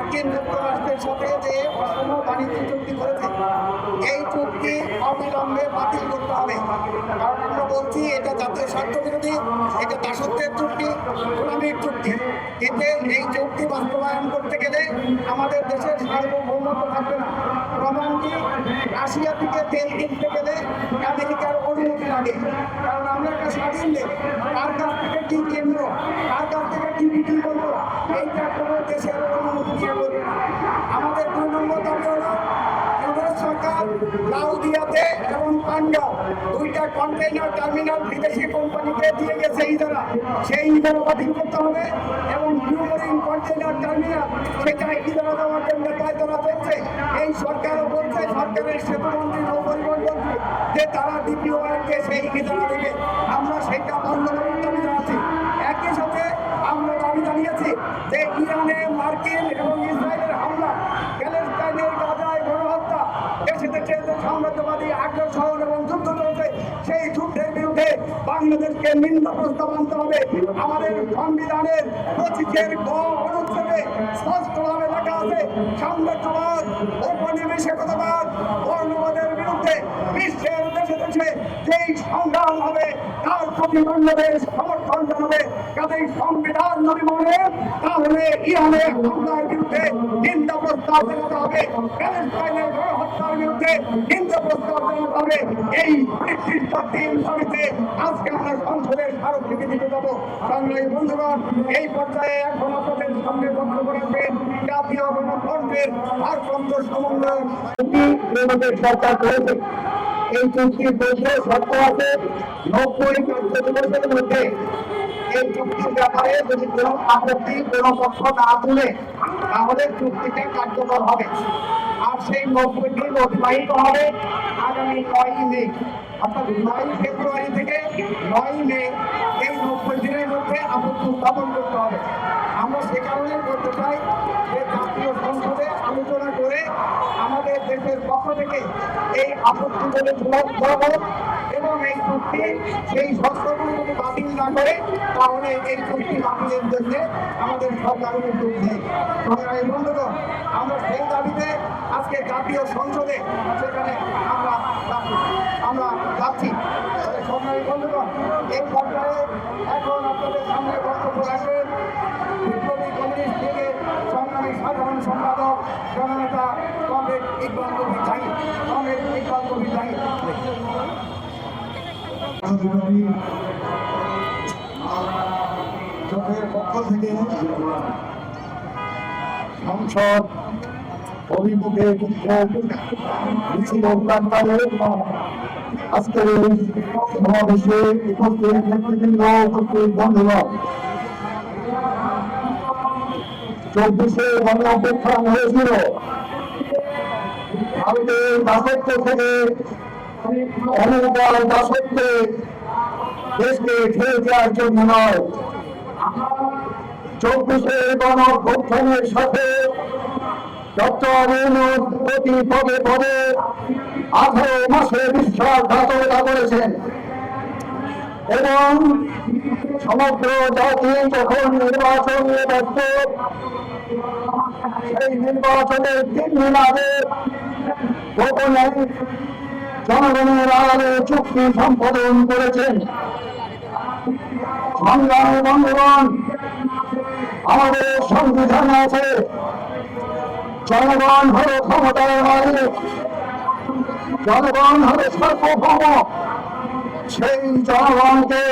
মার্কিন যুক্তরাষ্ট্রের সাথে যে অসম বাণিজ্য চুক্তি করেছে, এই চুক্তি অবিলম্বে বাতিল করতে হবে। কারণ আমরা বলছি এটা জাতীয় স্বার্থ বিরোধী, এটা দাসত্বের চুক্তি, গোলামির চুক্তি। এতে এই চুক্তি বাস্তবায়ন করতে গেলে আমাদের দেশের সার্বভৌমত্ব থাকবে না। প্রমাণ কি, রাশিয়া থেকে তেল কিনতে গেলে আমেরিকার অনুমতি লাগে। কারণ আমরা একটা স্বাধীন দেশ, কার কাছ থেকে কি কিনবো, কার কাছ থেকে কি বিক্রি করবো, এইটা কোনো দেশের অনুমতি নিয়ে করবে না। আমাদের 2 নম্বর দাবি হলো ইউরোপ সরকার লাউদিয়াতে এবং পাঞ্জাব 2টা কন্টেইনার টার্মিনাল বিদেশি কোম্পানিকে দিয়ে গেছে ইজারা, সেই ইজারা বাতিল করতে হবে। এবং নিউমরিং কন্টেইনার টার্মিনাল, সেটা ইজারা দেওয়ার জন্য কায়দা চলছে। এই সরকারও বলছে, সরকারের সেতুমন্ত্রী নৌপরিবহন যে তারা ডিপিওআরকে সেই ইজারা দেবে। আমরা সেটা বন্ধ করার দাবি জানাচ্ছি। একই সাথে আমরা দাবি জানিয়েছি যে ইরানে মার্কিন এবং ইসরায়েলের হামলা, প্যালেস্টাইনের গাজায় গণহত্যা, দেশে দেশে যে সাম্রাজ্যবাদী আগ্রাসন এবং যুদ্ধ চলছে, সেই যুদ্ধের বিরুদ্ধে বাংলাদেশকে নিন্দা প্রস্তাব আনতে হবে। আমাদের সংবিধানের 25-এর গ অনুচ্ছেদে স্পষ্টভাবে লেখা আছে, সাম্রাজ্যবাদ, ঔপনিবেশিকতাবাদ, বর্ণবাদের বিরুদ্ধে বিশ্বের দেশে দেশে যেই সংগ্রাম হবে তার প্রতি বাংলাদেশ সমর্থন জানাবে। কাজেই সংবিধান যদি মনে, তাহলে ইরানের হামলার বিরুদ্ধে নিন্দা প্রস্তাব জানাতে হবে, প্যালেস্টাইনের গণহত্যার বিরুদ্ধে নিন্দা প্রস্তাব জানাতে হবে। এই নির্দিষ্ট 3 দাবিতে আজকে আমরা সংসদের স্মারকলিপি দিতে যাব। সংগ্রামী বন্ধুগণ, এই পর্যায়ে এখন আপনাদের সামনে বক্তব্য রাখবেন জাতীয় গণফ্রন্টের ভারপ্রাপ্ত সমন্বয়ক সরকার করেছে। এই চুক্তির মধ্যে শর্ত আছে 90 কার্যদিবসের মধ্যে এই চুক্তির ব্যাপারে যদি কোনো আপত্তি কোনো পক্ষ না তুলে, তাহলে চুক্তিটা কার্যকর হবে। আর সেই 90 দিন অতিবাহিত হবে আগামী 9 মে, অর্থাৎ 9 ফেব্রুয়ারি থেকে 9 মে, এই 90 দিনের মধ্যে আপত্তি উত্থাপন করতে হবে। আমরা সে কারণে বলতে চাই যে জাতীয় সংসদে আলোচনা করে আমাদের দেশের পক্ষ থেকে এই আপত্তি বলে জবাব দেওয়া হোক এবং এই চুক্তি সেই শর্তগুলো যদি বাতিল না করে, তাহলে এই চুক্তি বাতিলের জন্য আমাদের সরকার উদ্যোগ নেই। বন্ধুগণ, আমরা সেই দাবিতে আজকে জাতীয় সংসদে সেখানে আমরা যাচ্ছি। সংগ্রামী বন্ধুগণ, এই পর্যায়ে এখন আপনাদের সামনে বক্তব্য রাখবেন বিপ্লবী কমিউনিস্ট লীগের সংগ্রামী সাধারণ সম্পাদক জননেতা কমরেড ইকবাল কবির জাহিদ। কমরেড ইকবাল কবির জাহিদ। জোটের পক্ষ থেকে সংসদ অভিমুখে মিছিল অভিযানকালে আজকের এই সমাবেশে উপস্থিত নেতৃবৃন্দ, উপস্থিত বন্ধুগণ, 24-এ গণ অভ্যুত্থান হয়েছিল ভারতের দাসত্ব থেকে অনেকবার দাসত্বে দেশকে ঠেলে দেওয়ার জন্য নয়। 24-এ গণ অভ্যুত্থানের সাথে ডক্টর ইউনূস প্রতি পদে পদে 18 মাসে বিশ্বাসঘাতকতা করেছেন এবং সমগ্র জাতি যখন নির্বাচনে ব্যস্ত, সেই নির্বাচনের 3 দিন আগে গোপনে জনগণের আড়ালে চুক্তি সম্পাদন করেছেন। সংগ্রামী বন্ধুগণ, আমাদের সংবিধানে আছে জনগণ হল ক্ষমতার মালিক, জনগণ হল সার্বভৌম। সেই জনগণকে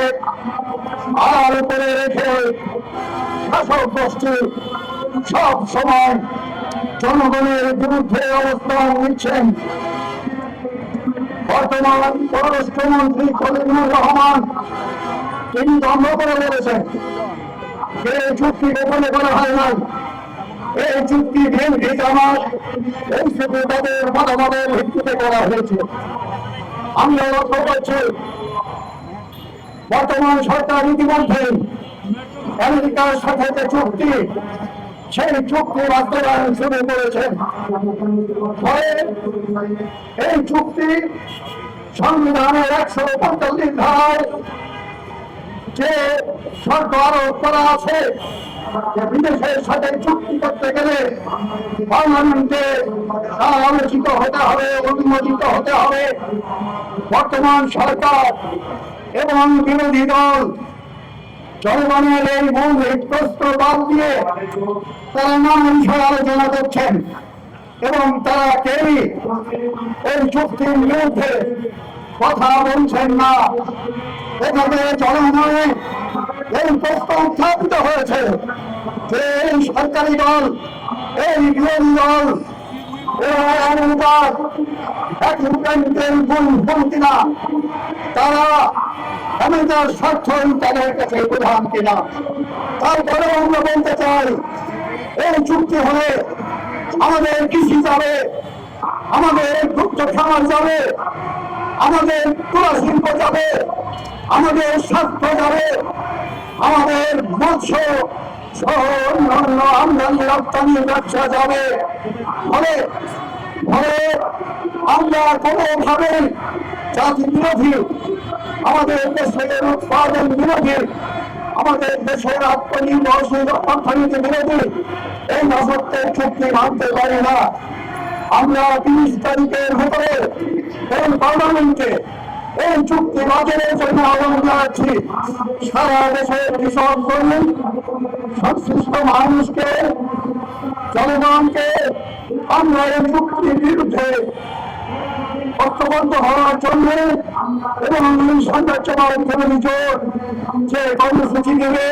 আড়াল করে রেখে শাসক গোষ্ঠী সব সময় জনগণের বিরুদ্ধে অবস্থান নিচ্ছেন। বর্তমান পররাষ্ট্রমন্ত্রী খলিলুর রহমান তিনি বন্ধ করে বলেছেন এই চুক্তি গোপনে করা হয় নাই, এই চুক্তি বিএনপি জামাত এই শুধু তাদের মতামতের ভিত্তিতে করা হয়েছে। আমরা লক্ষ্য করছি বর্তমান সরকার ইতিমধ্যে আমেরিকার সাথে যে চুক্তি, সেই চুক্তি বাস্তবায়ন শুরু করেছেন। ফলে এই চুক্তি সংবিধানের 145 ধারায় যে শর্ত আরোপ করা আছে, যে বিদেশের সাথে চুক্তি করতে গেলে পার্লামেন্টে তা আলোচিত হতে হবে, অনুমোদিত হতে হবে। বর্তমান সরকার এবং বিরোধী দল জনগণের এই মূল প্রশ্ন বাদ দিয়ে তারা নানা বিষয়ে আলোচনা করছেন এবং তারা কেউই এই চুক্তির বিরুদ্ধে কথা বলছেন না। এভাবে জনগণে এই প্রশ্ন উত্থাপিত হয়েছে যে এই সরকারি দল, এই বিরোধী দল কিনা, তারা আমেরিকার স্বার্থই তাদের কাছে প্রধান কিনা। তারপরেও আমরা বলতে চাই, এই চুক্তি হলে আমাদের কৃষি যাবে, আমাদের দুগ্ধ খামার যাবে, আমাদের তুলা শিল্প যাবে, আমাদের স্বাস্থ্য যাবে, আমাদের মৎস্য সহ অন্যান্য আমদানি রপ্তানি ব্যবসা যাবে। ফলে আমরা কোনোভাবে জাতি বিরোধী, আমাদের দেশের উৎপাদন বিরোধী, আমাদের দেশের আত্মনির্ভরশীল অর্থনীতি বিরোধী এই নজরদের চুক্তি মানতে পারি না। আমরা 30 তারিখের ভেতরে এই পার্লামেন্টে এই চুক্তি বাতিলের জন্য আহ্বান জানাচ্ছি। সারা দেশের কৃষক কর্মী, সংশ্লিষ্ট মানুষকে, জনগণকে আমরা এই চুক্তির বিরুদ্ধে ঐক্যবদ্ধ হওয়ার জন্য এবং সাম্রাজ্যবাদ বিরোধী জোট যে কর্মসূচি নেবে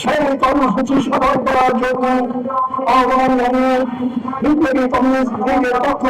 সেই কর্মসূচি সফল করার জন্য আহ্বান জানিয়ে বিপ্লবী কমিউনিস্ট লীগের পক্ষ